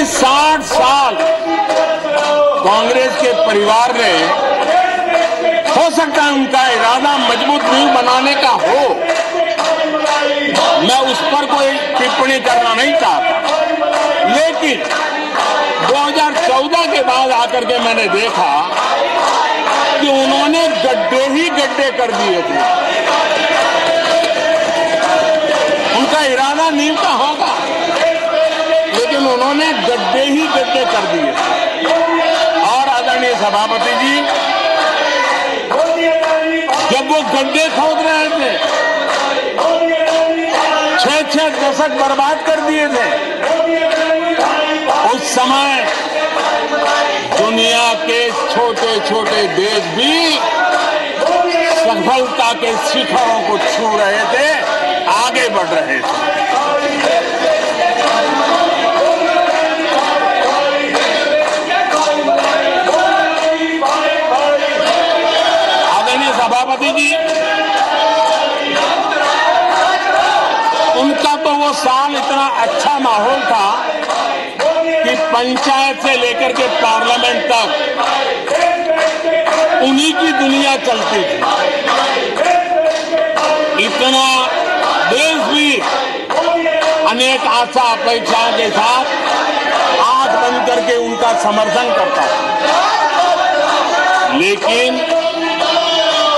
60 साल कांग्रेस के परिवार ने, हो सकता है उनका इरादा मजबूत नींव बनाने का हो, मैं उस पर कोई टिप्पणी करना नहीं चाहता, लेकिन 2014 के बाद आकर के मैंने देखा कि उन्होंने गड्ढे ही गड्ढे कर दिए थे। उनका इरादा नींव का होगा, लेकिन उन्होंने गड्ढे ही गड्ढे कर दिए। और आदरणीय सभापति जी, जब वो गड्ढे खोद रहे थे, 6 दशक बर्बाद कर दिए थे, उस समय दुनिया के छोटे छोटे देश भी सफलता के शिखरों को छू रहे थे, आगे बढ़ रहे थे। आदरणीय सभापति जी, उनका तो वो साल इतना अच्छा माहौल था कि पंचायत से लेकर के पार्लियामेंट तक उन्हीं की दुनिया चलती थी। इतना देश भी अनेक आशा अपेक्षाओं के साथ आंख बंद करके उनका समर्थन करता था, लेकिन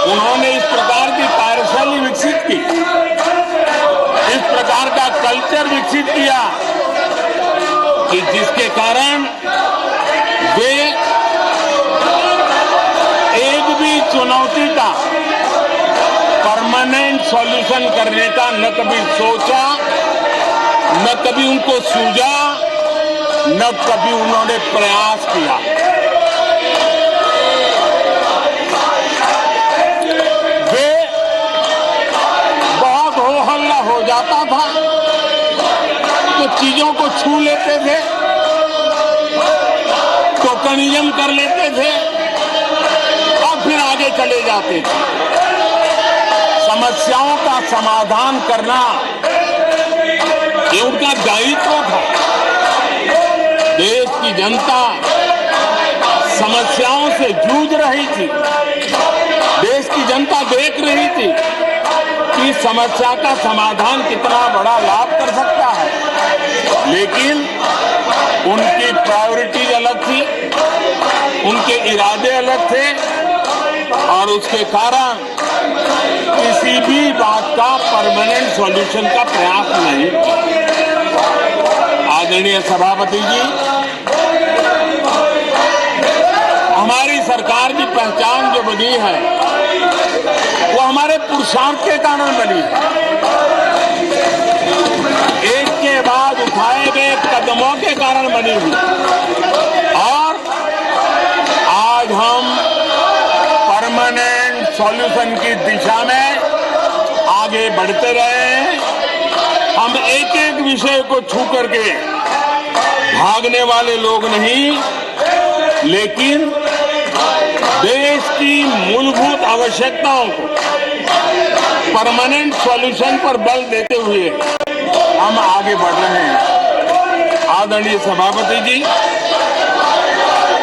उन्होंने इस प्रकार की कार्यशैली विकसित की, इस प्रकार का कल्चर विकसित किया कि जिसके कारण वे एक भी चुनौती का परमानेंट सॉल्यूशन करने का न कभी सोचा, न कभी उनको सूझा, न कभी उन्होंने प्रयास किया। वे बहुत हो हल्ला हो जाता था तो चीजों को छू लेते थे, टोकनिज्म कर लेते थे और फिर आगे चले जाते थे। समस्याओं का समाधान करना ये उनका दायित्व था। देश की जनता समस्याओं से जूझ रही थी, देश की जनता देख रही थी कि समस्या का समाधान कितना बड़ा लाभ कर सकता है, लेकिन उनकी प्रायोरिटीज अलग थी, उनके इरादे अलग थे और उसके कारण किसी भी बात का परमानेंट सॉल्यूशन का प्रयास नहीं किया। आदरणीय सभापति जी, हमारी सरकार की पहचान जो बनी है वो हमारे पुरुषार्थ के कारण बनी है। एक के बाद उठाए गए कदमों के कारण बनी हुई, और आज हम परमानेंट सॉल्यूशन की दिशा में आगे बढ़ते रहे हैं। हम एक एक विषय को छू करके भागने वाले लोग नहीं, लेकिन देश की मूलभूत आवश्यकताओं को परमानेंट सॉल्यूशन पर बल देते हुए हम आगे बढ़ रहे हैं। आदरणीय सभापति जी,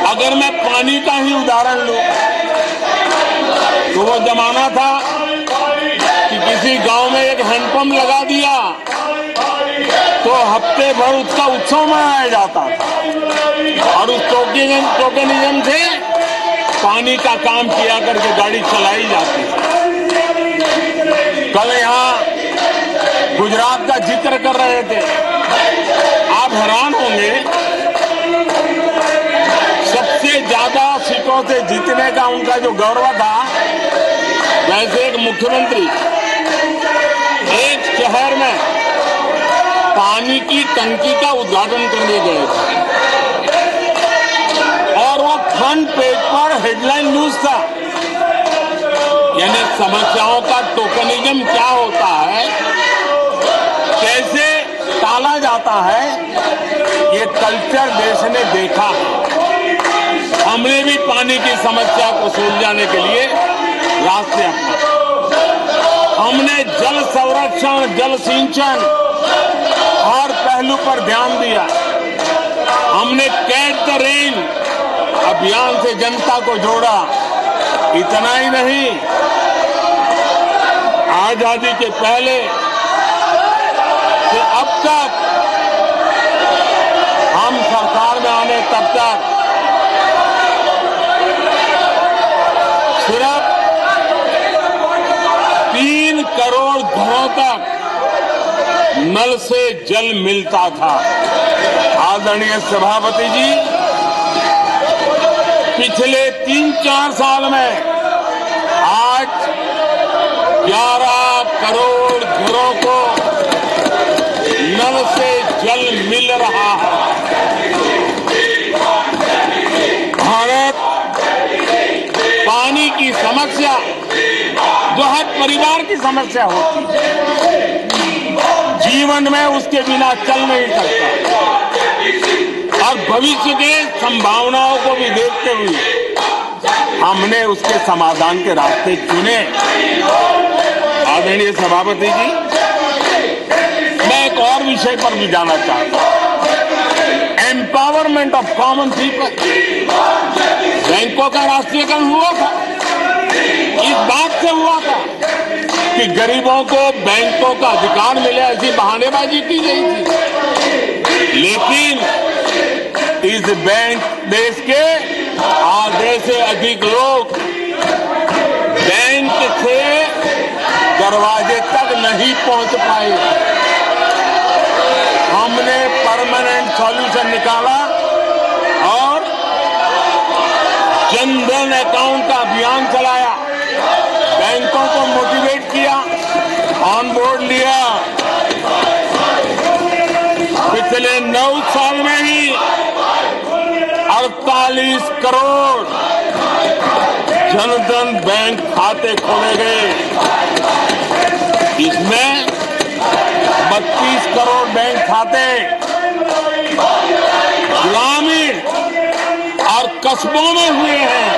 अगर मैं पानी का ही उदाहरण लूं तो वो जमाना था कि किसी गांव में एक हैंडपंप लगा दिया तो हफ्ते भर उसका उत्सव मनाया जाता था और उस टोकनिज्म से पानी का काम किया करके गाड़ी चलाई जाती है। कल यहाँ गुजरात का जिक्र कर रहे थे, आप हैरान होंगे, सबसे ज्यादा सीटों से जीतने का उनका जो गौरव था, वैसे एक मुख्यमंत्री एक शहर में पानी की टंकी का उद्घाटन करने गए थे और वो फ्रंट पेज पर हेडलाइन न्यूज था। यानी समस्याओं का टोकनिज्म क्या होता है, कैसे टाला जाता है, ये कल्चर देश ने देखा। हमने भी पानी की समस्या को सुलझाने के लिए रास्ते अपनाए। हमने जल संरक्षण, जल सिंचन हर पहलू पर ध्यान दिया हमने कैच द रेन अभियान से जनता को जोड़ा। इतना ही नहीं, आजादी के पहले से अब तक हम सरकार में आने तब तक सिर्फ 3 करोड़ घरों तक नल से जल मिलता था। आदरणीय सभापति जी, पिछले 3-4 साल में आज 11 करोड़ घरों को नल से जल मिल रहा है। भारत पानी की समस्या जो हर परिवार की समस्या होती है, जीवन में उसके बिना चल नहीं सकता, और भविष्य के संभावनाओं को भी देखते हुए हमने उसके समाधान के रास्ते चुने। आदरणीय सभापति जी, मैं एक और विषय पर भी जाना चाहता हूं। Empowerment of common people. बैंकों का राष्ट्रीयकरण हुआ था, इस बात से हुआ था कि गरीबों को बैंकों का अधिकार मिले, ऐसी बहानेबाजी की गई थी। लेकिन इस बैंक देश के आधे से अधिक लोग बैंक से दरवाजे तक नहीं पहुंच पाए। हमने परमानेंट सॉल्यूशन निकाला और जनधन अकाउंट का अभियान चलाया, बैंकों को मोटिवेट किया, ऑन बोर्ड लिया। पिछले 9 साल में ही 48 करोड़ जनधन बैंक खाते खोले गए। इसमें 32 करोड़ बैंक खाते ग्रामीण और कस्बों में हुए हैं,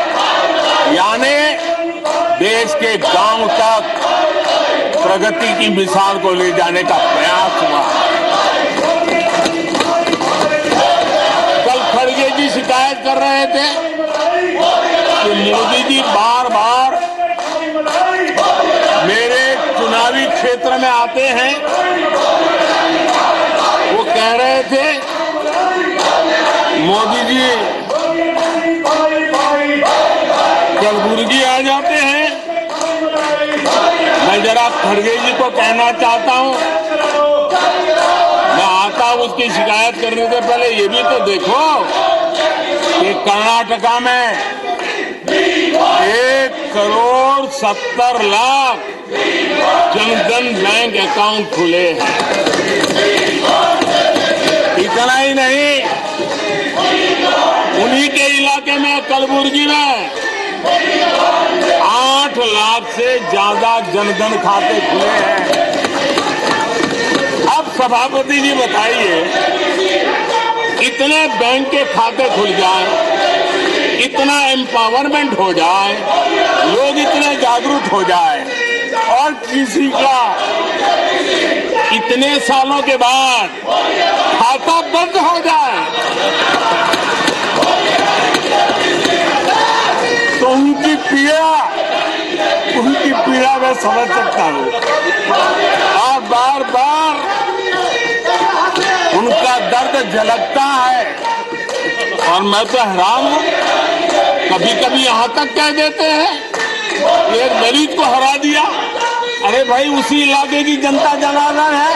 यानी देश के गांव तक प्रगति की मिसाल को ले जाने का प्रयास हुआ। कल खड़गे जी शिकायत कर रहे थे कि मोदी जी बार बार मेरे चुनावी क्षेत्र में आते हैं। वो कह रहे थे मोदी जी कलबुर्गी आ जाते हैं। मैं जरा खड़गे जी को कहना चाहता हूं, मैं आता हूं उसकी शिकायत करने से पहले ये भी तो देखो कि कर्नाटका में 1 करोड़ 70 लाख जनधन बैंक अकाउंट खुले हैं। इतना ही नहीं, उन्हीं के इलाके में कलबुर्गी में 8 लाख से ज्यादा जनधन खाते खुले हैं। अब सभापति जी बताइए, इतने बैंक के खाते खुल जाए, इतना एम्पावरमेंट हो जाए, लोग इतने जागरूक हो जाए, और किसी का इतने सालों के बाद खाता बंद हो जाए तो उनकी पीड़ा मैं समझ सकता हूँ, और बार बार उनका दर्द झलकता है। और मैं तो हैरान हूँ, कभी कभी यहाँ तक कह देते हैं एक दलित को हरा दिया। अरे भाई, उसी इलाके की जनता जनार्दन है,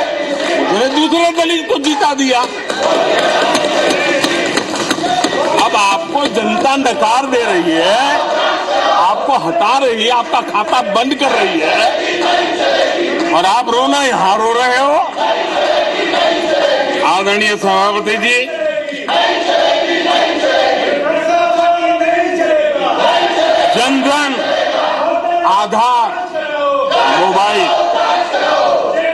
उसने दूसरे दलित को जीता दिया। अब आपको जनता नकार दे रही है, आपको हटा रही है, आपका खाता बंद कर रही है, और आप रोना यहां रो रहे हो। आदरणीय सभापति जी, जनधन, आधार, मोबाइल,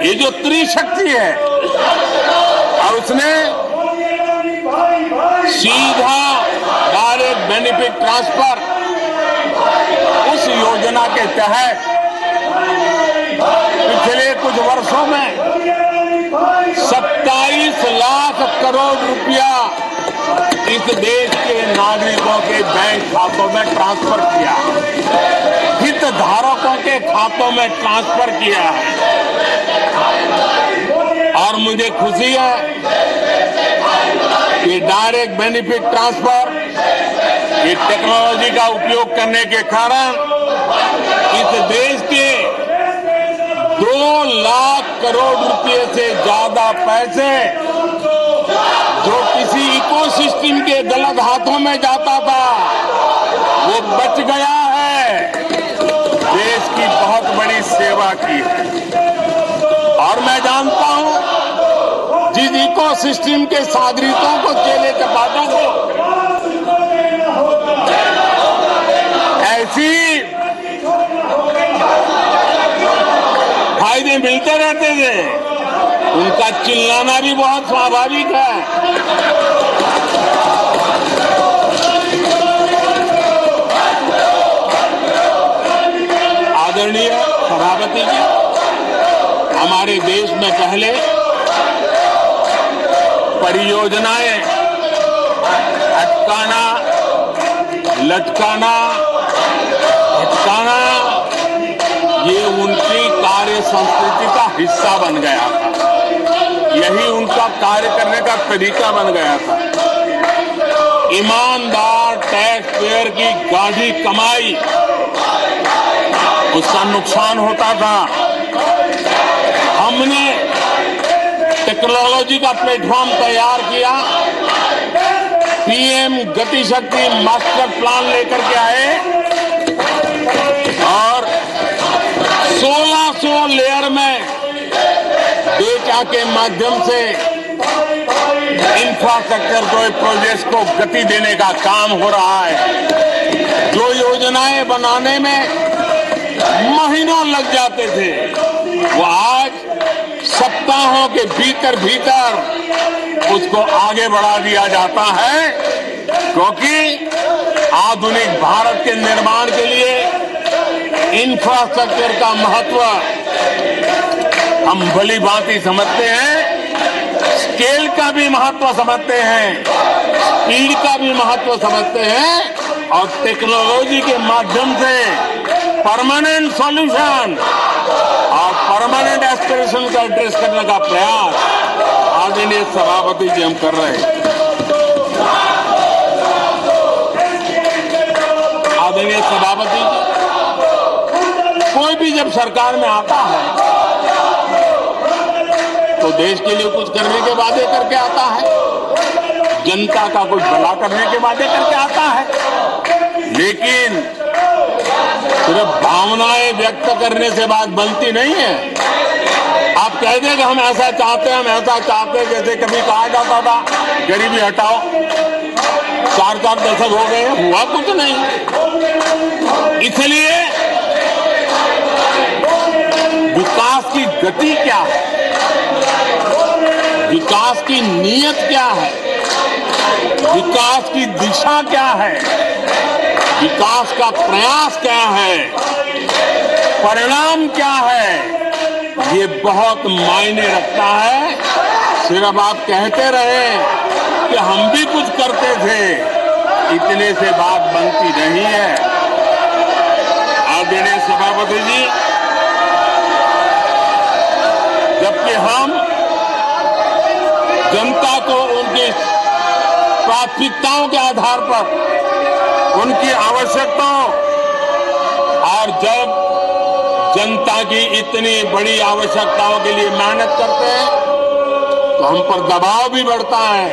ये जो त्रिशक्ति है, और उसने सीधा डायरेक्ट बेनिफिट ट्रांसफर, उस योजना के तहत पिछले कुछ वर्षों में 27 लाख करोड़ रुपया इस देश के नागरिकों के बैंक खातों में ट्रांसफर किया है, हितधारकों के खातों में ट्रांसफर किया है। और मुझे खुशी है कि डायरेक्ट बेनिफिट ट्रांसफर, ये टेक्नोलॉजी का उपयोग करने के कारण इस देश के 2 लाख करोड़ रुपए से ज्यादा पैसे जो किसी इकोसिस्टम के गलत हाथों में जाता था वो बच गया है। देश की बहुत बड़ी सेवा की है। और मैं जानता हूं जिस इकोसिस्टम के सागरिकों को, चेले चपाटों को ऐसी फायदे मिलते रहते थे, उनका चिल्लाना भी बहुत स्वाभाविक है। आदरणीय सभापति जी, हमारे देश में पहले परियोजनाएं अटकाना, लटकाना, भटकाना, ये उनकी कार्य संस्कृति का हिस्सा बन गया था। यही उनका कार्य करने का तरीका बन गया था। ईमानदार टैक्स पेयर की गाढ़ी कमाई, उसका नुकसान होता था। हमने टेक्नोलॉजी का प्लेटफॉर्म तैयार किया, पीएम गति शक्ति मास्टर प्लान लेकर के आए और 1600 लेयर में डेटा के माध्यम से इंफ्रास्ट्रक्चर को, प्रोजेक्ट को गति देने का काम हो रहा है। जो योजनाएं बनाने में महीनों लग जाते थे, वो आज सप्ताहों के भीतर भीतर उसको आगे बढ़ा दिया जाता है, क्योंकि आधुनिक भारत के निर्माण के लिए इंफ्रास्ट्रक्चर का महत्व हम भली भांति समझते हैं, स्केल का भी महत्व समझते हैं, स्पीड का भी महत्व समझते हैं और टेक्नोलॉजी के माध्यम से परमानेंट सॉल्यूशन और परमानेंट एस्पिरेशन का एड्रेस करने का प्रयास आदरणीय सभापति जी हम कर रहे हैं। आदरणीय सभापति जी, कोई भी जब सरकार में आता है तो देश के लिए कुछ करने के वादे करके आता है, जनता का कुछ भला करने के वादे करके आता है, लेकिन सिर्फ भावनाएं व्यक्त करने से बात बनती नहीं है। आप कह दें कि हम ऐसा चाहते हैं, हम ऐसा चाहते हैं, जैसे कभी कहा जाता था गरीबी हटाओ, 4 दशक हो गए, हुआ कुछ नहीं। इसलिए विकास की गति क्या है, विकास की नीयत क्या है, विकास की दिशा क्या है, विकास का प्रयास क्या है, परिणाम क्या है, ये बहुत मायने रखता है। सिर्फ आप कहते रहे कि हम भी कुछ करते थे, इतने से बात बनती नहीं है। आदरणीय सभापति जी, जबकि हम जनता को उनकी प्राथमिकताओं के आधार पर, उनकी आवश्यकताओं, और जब जनता की इतनी बड़ी आवश्यकताओं के लिए मेहनत करते हैं तो हम पर दबाव भी बढ़ता है,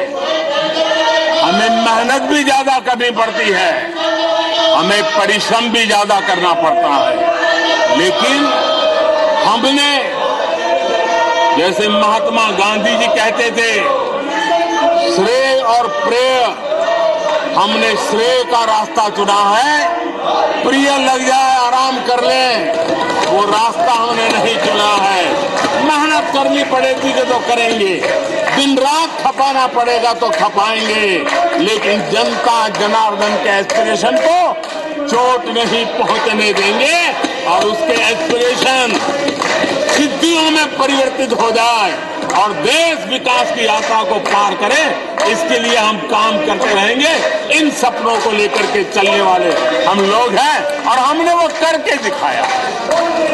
हमें मेहनत भी ज्यादा करनी पड़ती है, हमें परिश्रम भी ज्यादा करना पड़ता है। लेकिन हमने, जैसे महात्मा गांधी जी कहते थे, श्रेय और प्रेय, हमने श्रेय का रास्ता चुना है। प्रिय लग जाए, आराम कर ले, वो रास्ता हमने नहीं चुना है। मेहनत करनी पड़ेगी तो करेंगे, दिन रात खपाना पड़ेगा तो खपाएंगे, लेकिन जनता जनार्दन के एस्पिरेशन को चोट नहीं पहुंचने देंगे और उसके एस्पिरेशन सिद्धियों में परिवर्तित हो जाए, और देश विकास की यात्रा को पार करे, इसके लिए हम काम करते रहेंगे। इन सपनों को लेकर के चलने वाले हम लोग हैं और हमने वो करके दिखाया।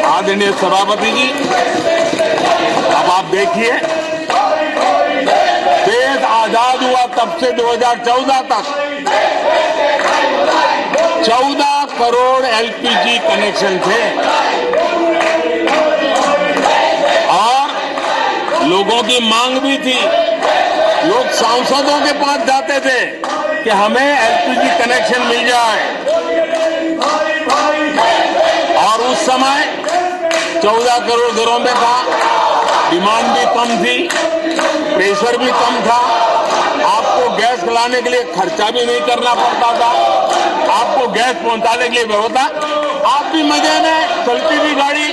आदरणीय सभापति जी, अब आप देखिए, देश आजाद हुआ तब से 2014 तक 14 करोड़ एलपीजी कनेक्शन थे और लोगों की मांग भी थी। लोग सांसदों के पास जाते थे कि हमें एलपीजी कनेक्शन मिल जाए, और उस समय 14 करोड़ घरों में था, डिमांड भी कम थी, प्रेशर भी कम था, आपको गैस लाने के लिए खर्चा भी नहीं करना पड़ता था, आपको गैस पहुंचाने के लिए व्यवस्था, आप भी मजे में चलती थी गाड़ी,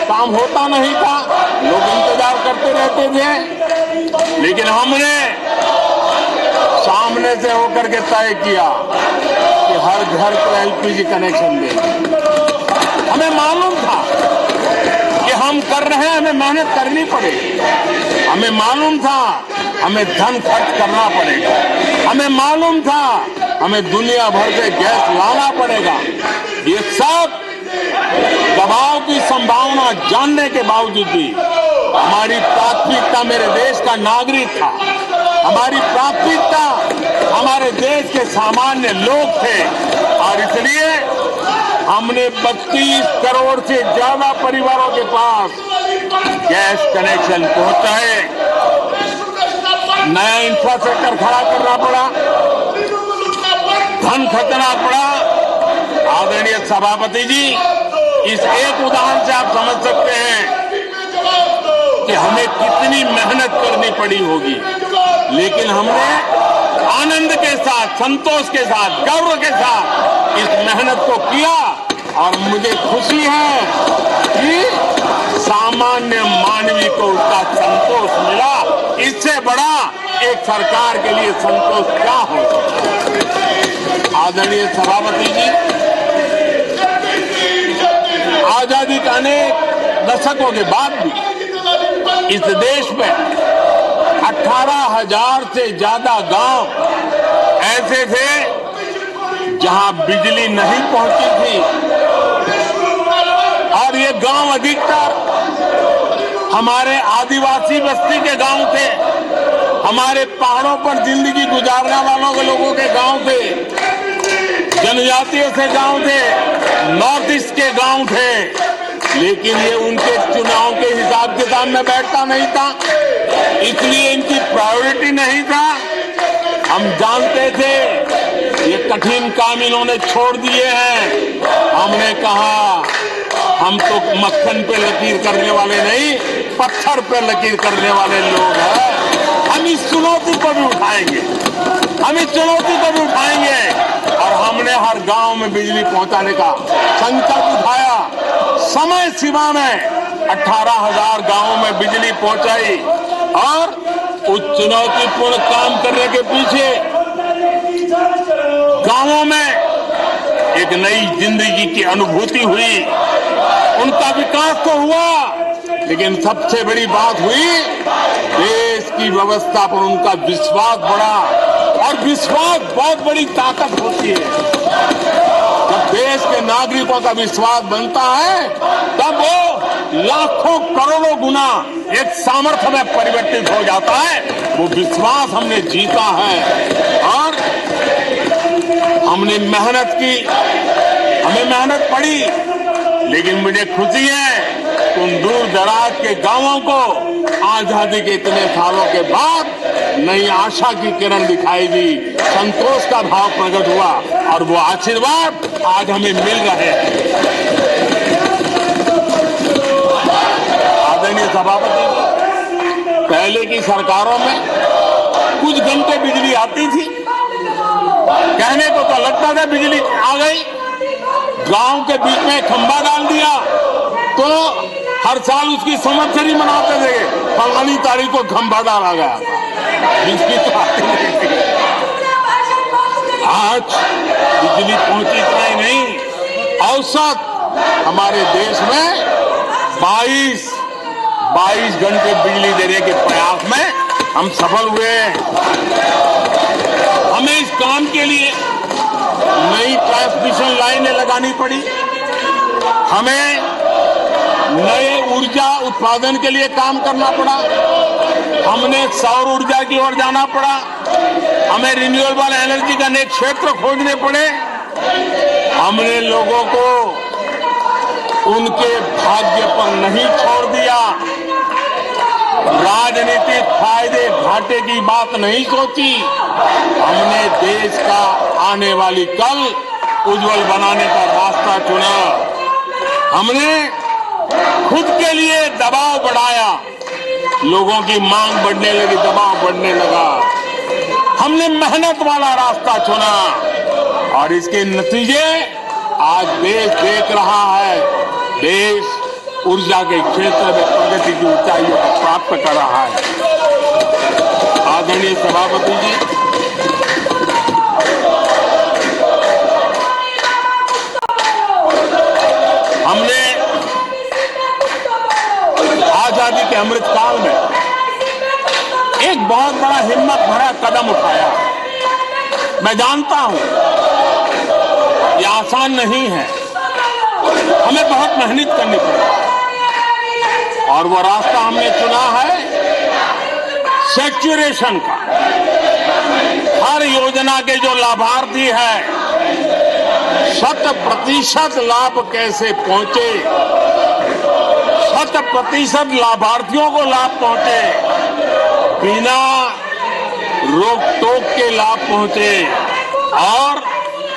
काम होता नहीं था, लोग इंतजार करते रहते थे। लेकिन हमने सामने से होकर के तय किया कि हर घर को एलपीजी कनेक्शन देंगे। हमें मालूम था कि हम कर रहे हैं, हमें मेहनत करनी पड़ेगी। हमें मालूम था हमें धन खर्च करना पड़ेगा, हमें मालूम था हमें दुनिया भर से गैस लाना पड़ेगा। ये सब दबाव की संभावना जानने के बावजूद भी हमारी प्राथमिकता मेरे देश का नागरिक था, हमारी प्राथमिकता हमारे देश के सामान्य लोग थे, और इसलिए हमने 32 करोड़ से ज्यादा परिवारों के पास गैस कनेक्शन पहुंचाए। नया इंफ्रास्ट्रक्चर खड़ा करना पड़ा, धन खर्चना पड़ा। आदरणीय सभापति जी, इस एक उदाहरण से आप समझ सकते हैं कि हमें कितनी मेहनत करनी पड़ी होगी, लेकिन हमने आनंद के साथ, संतोष के साथ, गर्व के साथ इस मेहनत को किया, और मुझे खुशी है कि सामान्य मानवी को उसका संतोष मिला। इससे बड़ा एक सरकार के लिए संतोष क्या हो सकता है। आदरणीय सभापति जी, आजादी के अनेक दशकों के बाद भी इस देश में 18,000 से ज्यादा गांव ऐसे थे जहां बिजली नहीं पहुंची थी, और ये गांव अधिकतर हमारे आदिवासी बस्ती के गांव थे, हमारे पहाड़ों पर जिंदगी गुजारने वालों के लोगों के गांव थे, जनजातियों से गांव थे, नॉर्थ ईस्ट के गांव थे। लेकिन ये उनके चुनाव के हिसाब किताब में बैठता नहीं था, इसलिए इनकी प्रायोरिटी नहीं था। हम जानते थे ये कठिन काम इन्होंने छोड़ दिए हैं। हमने कहा हम तो मक्खन पे लकीर करने वाले नहीं, पत्थर पे लकीर करने वाले लोग हैं। हम इस चुनौती को भी उठाएंगे, हम इस चुनौती को भी उठाएंगे, और हमने हर गांव में बिजली पहुंचाने का संकल्प उठाया। समय सीमा में 18,000 गांवों में बिजली पहुंचाई, और उस चुनौतीपूर्ण काम करने के पीछे गांवों में एक नई जिंदगी की अनुभूति हुई, उनका विकास तो हुआ, लेकिन सबसे बड़ी बात हुई देश की व्यवस्था पर उनका विश्वास बढ़ा, और विश्वास बहुत बड़ी ताकत होती है। जब देश के नागरिकों का विश्वास बनता है, तब वो लाखों करोड़ों गुना एक सामर्थ्य में परिवर्तित हो जाता है। वो विश्वास हमने जीता है, और हमने मेहनत की, हमें मेहनत पड़ी, लेकिन मुझे खुशी है कि उन दूर दराज के गांवों को आजादी के इतने सालों के बाद नई आशा की किरण दिखाई दी, संतोष का भाव प्रकट हुआ, और वो आशीर्वाद आज हमें मिल रहे हैं। आदरणीय सभापति जी, पहले की सरकारों में कुछ घंटे बिजली आती थी, कहने को तो लगता था बिजली आ गई, गांव के बीच में खंभा डाल दिया तो हर साल उसकी संवत्सरी मनाते थे, फलानी तारीख को खंभा डाला गया था, बिजली तो आती नहीं थी। आज बिजली पहुंची इतना ही नहीं, औसत हमारे देश में 22 22 घंटे बिजली देने के प्रयास में हम सफल हुए हैं। हमें इस काम के लिए नई ट्रांसमिशन लाइनें लगानी पड़ी, हमें नए ऊर्जा उत्पादन के लिए काम करना पड़ा, हमने सौर ऊर्जा की ओर जाना पड़ा, हमें रिन्यूएबल एनर्जी का नए क्षेत्र खोजने पड़े। हमने लोगों को उनके भाग्य पर नहीं छोड़ दिया, राजनीतिक फायदे घाटे की बात नहीं सोची। हमने देश का आने वाली कल उज्जवल बनाने का रास्ता चुना। हमने खुद के लिए दबाव बढ़ाया, लोगों की मांग बढ़ने लगी, दबाव बढ़ने लगा। हमने मेहनत वाला रास्ता चुना और इसके नतीजे आज देश देख रहा है। देश ऊर्जा के क्षेत्र में प्रगति की ऊंचाइयों को प्राप्त कर रहा है। आदरणीय सभापति जी, हमने आजादी के अमृत काल में एक बहुत बड़ा हिम्मत भरा कदम उठाया। मैं जानता हूं ये आसान नहीं है, हमें बहुत मेहनत करनी पड़ेगी और वो रास्ता हमने चुना है सैचुरेशन का। हर योजना के जो लाभार्थी है 100% लाभ कैसे पहुंचे, 100% लाभार्थियों को लाभ पहुंचे, बिना रोक टोक के लाभ पहुंचे। और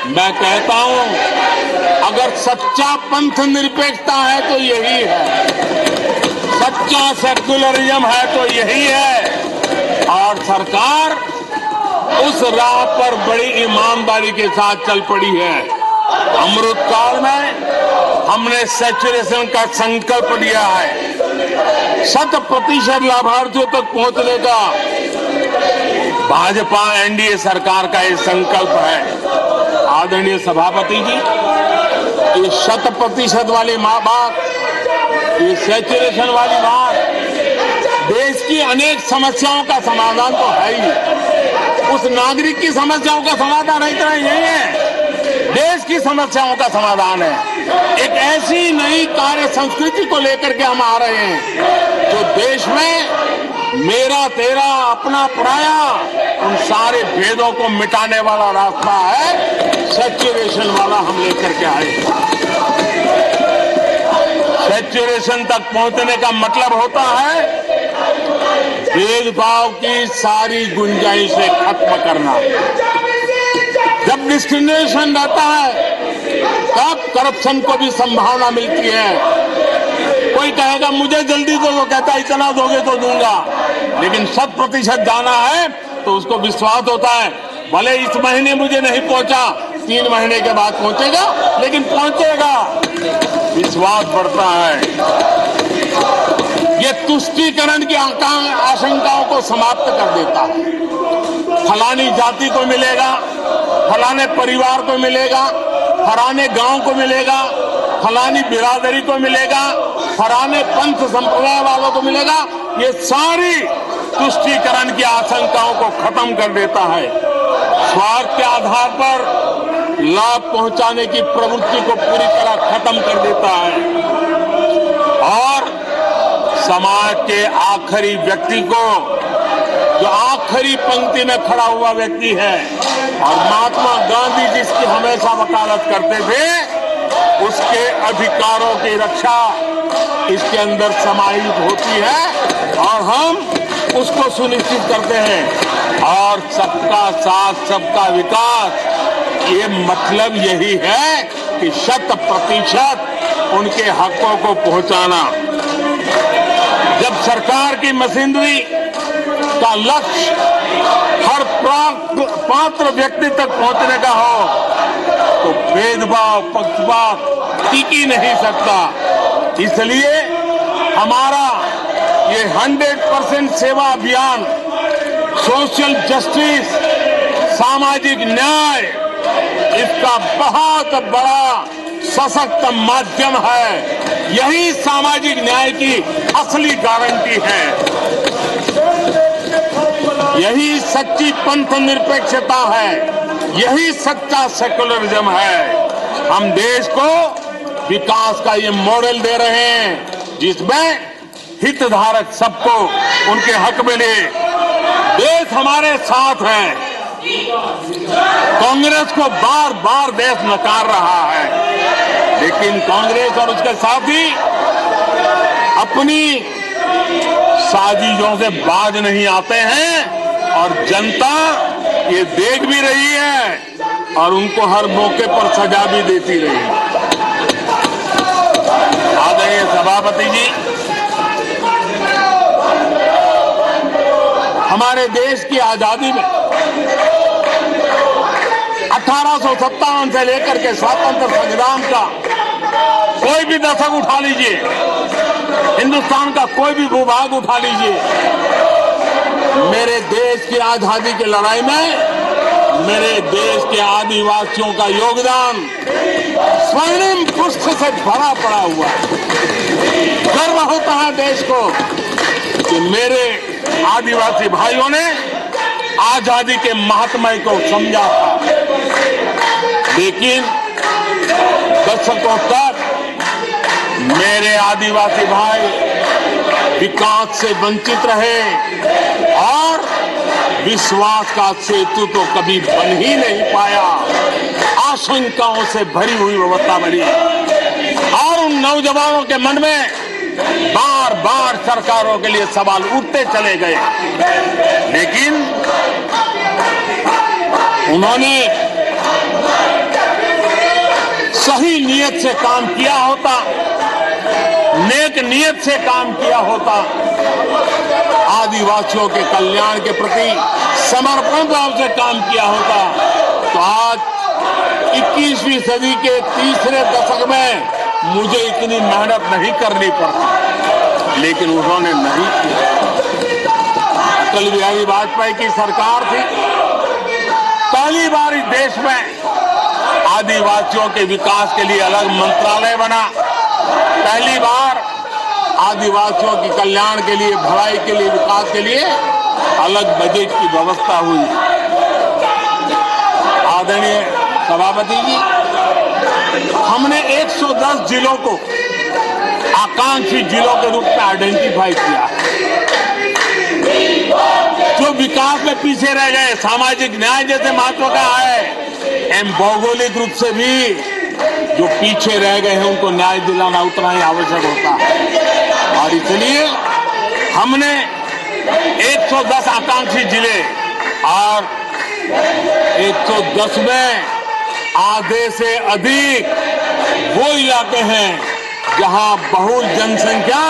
मैं कहता हूं अगर सच्चा पंथ निरपेक्षता है तो यही है, सच्चा सेक्युलरिज्म है तो यही है। और सरकार उस राह पर बड़ी ईमानदारी के साथ चल पड़ी है। अमृत काल में हमने सैचुरेशन का संकल्प लिया है। 100% लाभार्थियों तक पहुंचने का भाजपा एनडीए सरकार का ये संकल्प है। आदरणीय सभापति जी, ये 100% वाली बात, ये सैचुरेशन वाली बात देश की अनेक समस्याओं का समाधान तो है ही। उस नागरिक की समस्याओं का समाधान इतना यही है, देश की समस्याओं का समाधान है। एक ऐसी नई कार्य संस्कृति को लेकर के हम आ रहे हैं जो देश में मेरा तेरा अपना पराया उन सारे भेदों को मिटाने वाला रास्ता है। सैचुरेशन वाला हम लेकर के आए। सैचुरेशन तक पहुंचने का मतलब होता है भेदभाव की सारी गुंजाइशें खत्म करना। जब डिस्क्रिमिनेशन रहता है तब करप्शन को भी संभावना मिलती है। कोई कहेगा मुझे जल्दी दो, वो कहता इतना दोगे तो दूंगा, लेकिन 100% जाना है तो उसको विश्वास होता है भले इस महीने मुझे नहीं पहुंचा, 3 महीने के बाद पहुंचेगा, लेकिन पहुंचेगा, विश्वास बढ़ता है। ये तुष्टीकरण की आशंकाओं को समाप्त कर देता है। फलानी जाति को मिलेगा, फलाने परिवार को मिलेगा, फलाने गांव को मिलेगा, फलानी बिरादरी को मिलेगा, फलाने पंथ संप्रदाय वालों को मिलेगा। ये सारी तुष्टीकरण की आशंकाओं को खत्म कर देता है। स्वार्थ के आधार पर लाभ पहुंचाने की प्रवृत्ति को पूरी तरह खत्म कर देता है और समाज के आखिरी व्यक्ति को, जो आखिरी पंक्ति में खड़ा हुआ व्यक्ति है, और महात्मा गांधी जिसकी हमेशा वकालत करते थे, उसके अधिकारों की रक्षा इसके अंदर समाहित होती है और हम उसको सुनिश्चित करते हैं। और सबका साथ सबका विकास, ये मतलब यही है कि 100% उनके हकों को पहुंचाना। जब सरकार की मशीनरी का लक्ष्य हर पात्र व्यक्ति तक पहुंचने का हो तो भेदभाव पक्षपात टिक ही नहीं सकता। इसलिए हमारा ये 100% सेवा अभियान, सोशल जस्टिस, सामाजिक न्याय, इसका बहुत बड़ा सशक्त माध्यम है। यही सामाजिक न्याय की असली गारंटी है। यही सच्ची पंथ निरपेक्षता है। यही सच्चा सेकुलरिज्म है। हम देश को विकास का ये मॉडल दे रहे हैं जिसमें हितधारक सबको उनके हक मिले। देश हमारे साथ है। कांग्रेस को बार बार देश नकार रहा है, लेकिन कांग्रेस और उसके साथी अपनी साजिशों से बाज नहीं आते हैं और जनता ये देख भी रही है और उनको हर मौके पर सजा भी देती रही है। आदरणीय सभापति जी, हमारे देश की आजादी में 1857 से लेकर के स्वतंत्र संग्राम का कोई भी दशक उठा लीजिए, हिंदुस्तान का कोई भी भूभाग उठा लीजिए, मेरे देश की आजादी की लड़ाई में मेरे देश के आदिवासियों का योगदान स्वर्णिम पुष्प से भरा पड़ा हुआ है। गर्व होता है देश को कि मेरे आदिवासी भाइयों ने आजादी के महात्म्य को समझा था, लेकिन दशकों तक मेरे आदिवासी भाई विकास से वंचित रहे और विश्वास का सेतु तो कभी बन ही नहीं पाया। आशंकाओं से भरी हुई व्यवस्था बनी और उन नौजवानों के मन में बार बार सरकारों के लिए सवाल उठते चले गए, लेकिन उन्होंने सही नियत से काम किया होता, नेक नियत से काम किया होता, आदिवासियों के कल्याण के प्रति समर्पण भाव से काम किया होता, तो आज 21वीं सदी के तीसरे दशक में मुझे इतनी मेहनत नहीं करनी पड़ती, लेकिन उन्होंने नहीं किया। अटल बिहारी वाजपेयी की सरकार थी, पहली बार इस देश में आदिवासियों के विकास के लिए अलग मंत्रालय बना, पहली बार आदिवासियों के कल्याण के लिए, भलाई के लिए, विकास के लिए अलग बजट की व्यवस्था हुई। आदरणीय सभापति जी, हमने 110 जिलों को आकांक्षी जिलों के रूप में आइडेंटिफाई किया, जो विकास में पीछे रह गए। सामाजिक न्याय जैसे महत्व का है, एवं भौगोलिक रूप से भी जो पीछे रह गए हैं उनको न्याय दिलाना उतना ही आवश्यक होता है। और इसलिए हमने 110 आकांक्षी जिले और 110 में आधे से अधिक वो इलाके हैं जहां बहुल जनसंख्या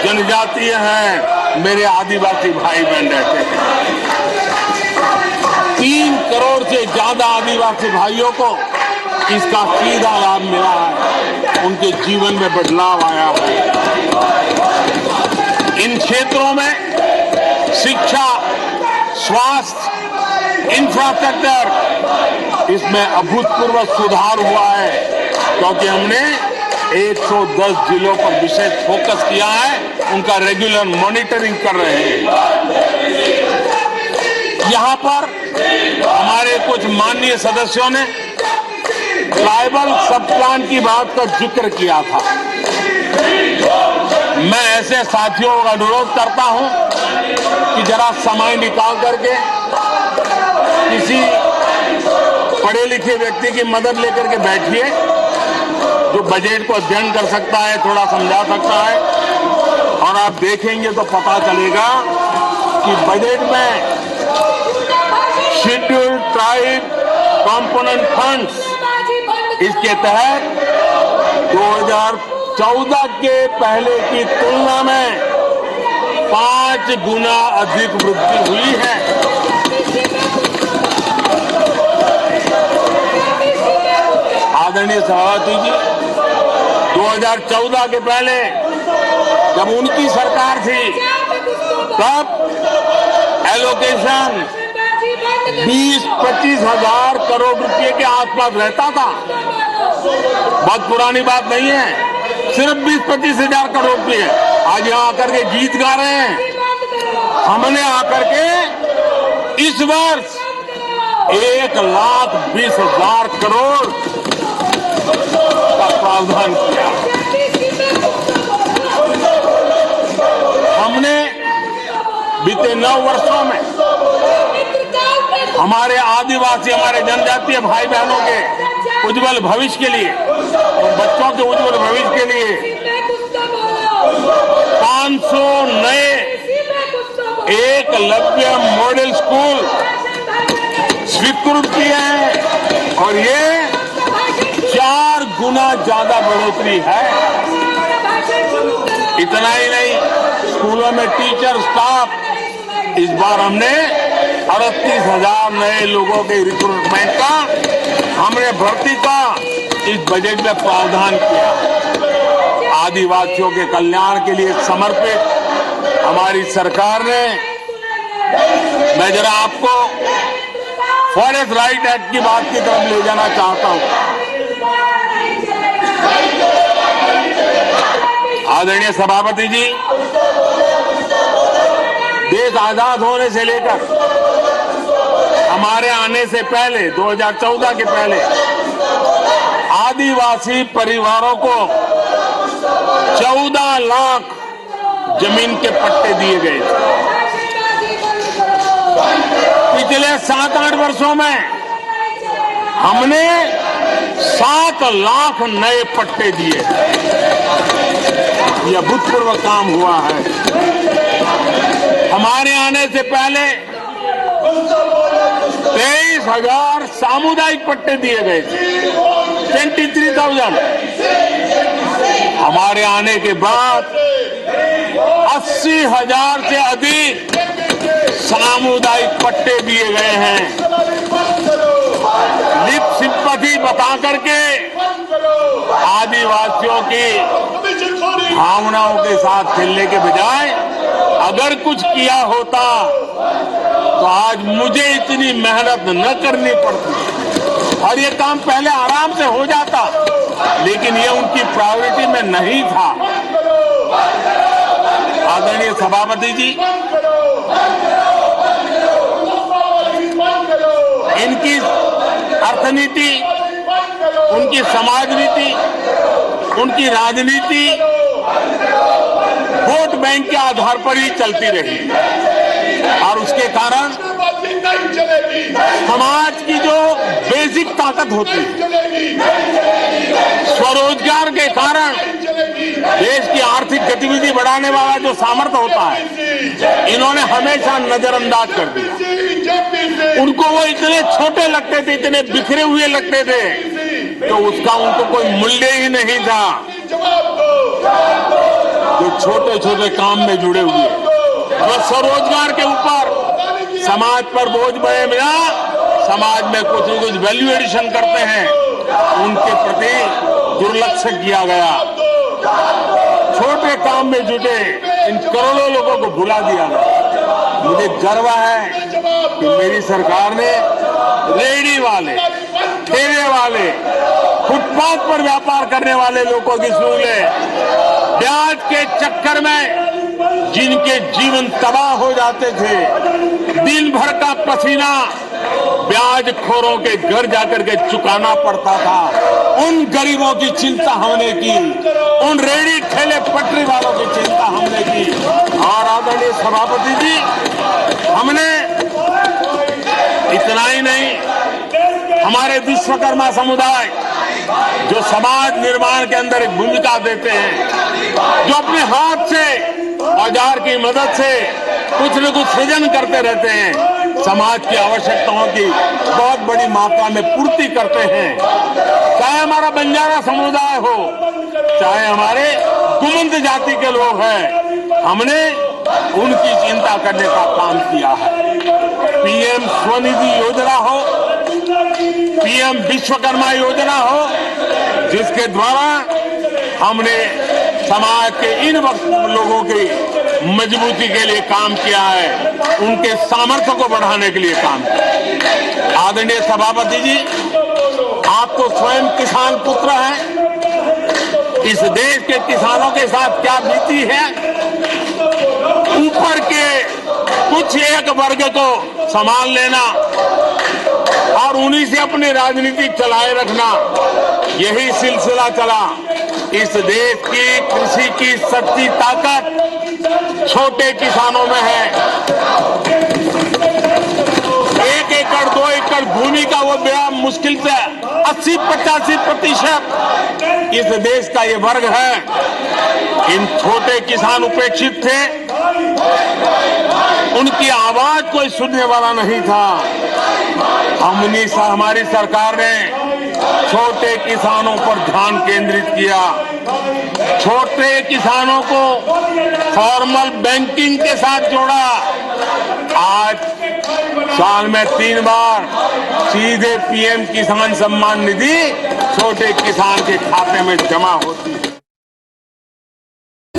जनजातीय हैं, मेरे आदिवासी भाई बहन रहते हैं। 3 करोड़ से ज्यादा आदिवासी भाइयों को इसका सीधा लाभ मिला है, उनके जीवन में बदलाव आया है। इन क्षेत्रों में शिक्षा, स्वास्थ्य, इंफ्रास्ट्रक्चर, इसमें अभूतपूर्व सुधार हुआ है, क्योंकि हमने 110 जिलों पर विशेष फोकस किया है, उनका रेगुलर मॉनिटरिंग कर रहे हैं। यहां पर हमारे कुछ माननीय सदस्यों ने ट्राइबल सब प्लान की बात का जिक्र किया था। मैं ऐसे साथियों का अनुरोध करता हूं कि जरा समय निकाल करके किसी पढ़े लिखे व्यक्ति की मदद लेकर के बैठिए, जो बजट को अध्ययन कर सकता है, थोड़ा समझा सकता है, और आप देखेंगे तो पता चलेगा कि बजट में शेड्यूल्ड ट्राइब कंपोनेंट फंड्स, इसके तहत 2014 के पहले की तुलना में 5 गुना अधिक वृद्धि हुई है। आदरणीय सभापति जी, 2014 के पहले जब उनकी सरकार थी, तब एलोकेशन 20-25 हजार करोड़ रुपए के आसपास रहता था। बहुत पुरानी बात नहीं है, सिर्फ 20-25 हजार करोड़ रुपए। आज यहाँ आकर के गीत गा रहे हैं। हमने आकर के इस वर्ष 1,20,000 करोड़ का प्रावधान किया। हमने बीते 9 वर्षों में हमारे आदिवासी, हमारे जनजातीय भाई बहनों के उज्जवल भविष्य के लिए और बच्चों के उज्जवल भविष्य के लिए 500 नए एकलव्य मॉडल स्कूल स्वीकृत किए हैं और ये 4 गुना ज्यादा बढ़ोतरी है। इतना ही नहीं, स्कूलों में टीचर, स्टाफ, इस बार हमने 38,000 नए लोगों के रिक्रूटमेंट का, हमने भर्ती का इस बजट में प्रावधान किया। आदिवासियों के कल्याण के लिए समर्पित हमारी सरकार ने, मैं जरा आपको फॉरेस्ट राइट एक्ट की बात की तरफ ले जाना चाहता हूं। आदरणीय सभापति जी, देश आजाद होने से लेकर हमारे आने से पहले 2014 के पहले आदिवासी परिवारों को 14 लाख जमीन के पट्टे दिए गए थे। पिछले 7-8 वर्षों में हमने 7 लाख नए पट्टे दिए। यह अभूतपूर्व काम हुआ है। हमारे आने से पहले 23,000 सामुदायिक पट्टे दिए गए थे, 23,000। हमारे आने के बाद 80,000 से अधिक सामुदायिक पट्टे दिए गए हैं। लिप सिंपैथी बता करके आदिवासियों की भावनाओं के साथ खेलने के बजाय अगर कुछ किया होता तो आज मुझे इतनी मेहनत न करनी पड़ती और ये काम पहले आराम से हो जाता, लेकिन ये उनकी प्रायोरिटी में नहीं था। आदरणीय सभापति जी, इनकी अर्थनीति, उनकी समाज नीति, उनकी राजनीति वोट बैंक के आधार पर ही चलती रही और उसके कारण समाज की जो बेसिक ताकत होती है, स्वरोजगार के कारण देश की आर्थिक गतिविधि बढ़ाने वाला जो सामर्थ्य होता है, इन्होंने हमेशा नजरअंदाज कर दिया। उनको वो इतने छोटे लगते थे, इतने बिखरे हुए लगते थे, तो उसका उनको कोई मूल्य ही नहीं था। जो छोटे छोटे काम में जुड़े हुए, जो स्वरोजगार के ऊपर समाज पर बोझ बने बिना समाज में कुछ न कुछ वैल्यू एडिशन करते हैं, उनके प्रति दुर्लक्ष्य किया गया। छोटे काम में जुटे इन करोड़ों लोगों को भुला दिया गया। मुझे गर्व है कि मेरी सरकार ने रेहड़ी वाले, ठेले वाले, फुटपाथ पर व्यापार करने वाले लोगों की सहूलियत, ब्याज के चक्कर में जिनके जीवन तबाह हो जाते थे, दिन भर का पसीना ब्याज खोरों के घर जाकर के चुकाना पड़ता था, उन गरीबों की चिंता हमने की, उन रेहड़ी ठेले पटरी वालों की चिंता हमने की। और आदरणीय सभापति जी, हमने इतना ही नहीं, हमारे विश्वकर्मा समुदाय जो समाज निर्माण के अंदर एक भूमिका देते हैं, जो अपने हाथ से औजार की मदद से कुछ न कुछ सृजन करते रहते हैं, समाज की आवश्यकताओं की बहुत बड़ी मात्रा में पूर्ति करते हैं। चाहे हमारा बंजारा समुदाय हो, चाहे हमारे कुमंत जाति के लोग हैं, हमने उनकी चिंता करने का काम किया है। पीएम स्वनिधि योजना हो, पीएम विश्वकर्मा योजना हो, जिसके द्वारा हमने समाज के इन लोगों की मजबूती के लिए काम किया है। उनके सामर्थ्य को बढ़ाने के लिए काम किया। आदरणीय सभापति जी, आप तो स्वयं किसान पुत्र हैं। इस देश के किसानों के साथ क्या बीती है, ऊपर के कुछ एक वर्ग को संभाल लेना और उन्हीं से अपनी राजनीति चलाए रखना, यही सिलसिला चला। इस देश की कृषि की सच्ची ताकत छोटे किसानों में है। 1 एकड़ 2 एकड़ भूमि का वो बड़ा मुश्किल से 80-85% इस देश का ये वर्ग है। इन छोटे किसान उपेक्षित थे, उनकी आवाज कोई सुनने वाला नहीं था। हमारी सरकार ने छोटे किसानों पर ध्यान केंद्रित किया, छोटे किसानों को फॉर्मल बैंकिंग के साथ जोड़ा। आज साल में 3 बार सीधे पीएम किसान सम्मान निधि छोटे किसान के खाते में जमा होती है।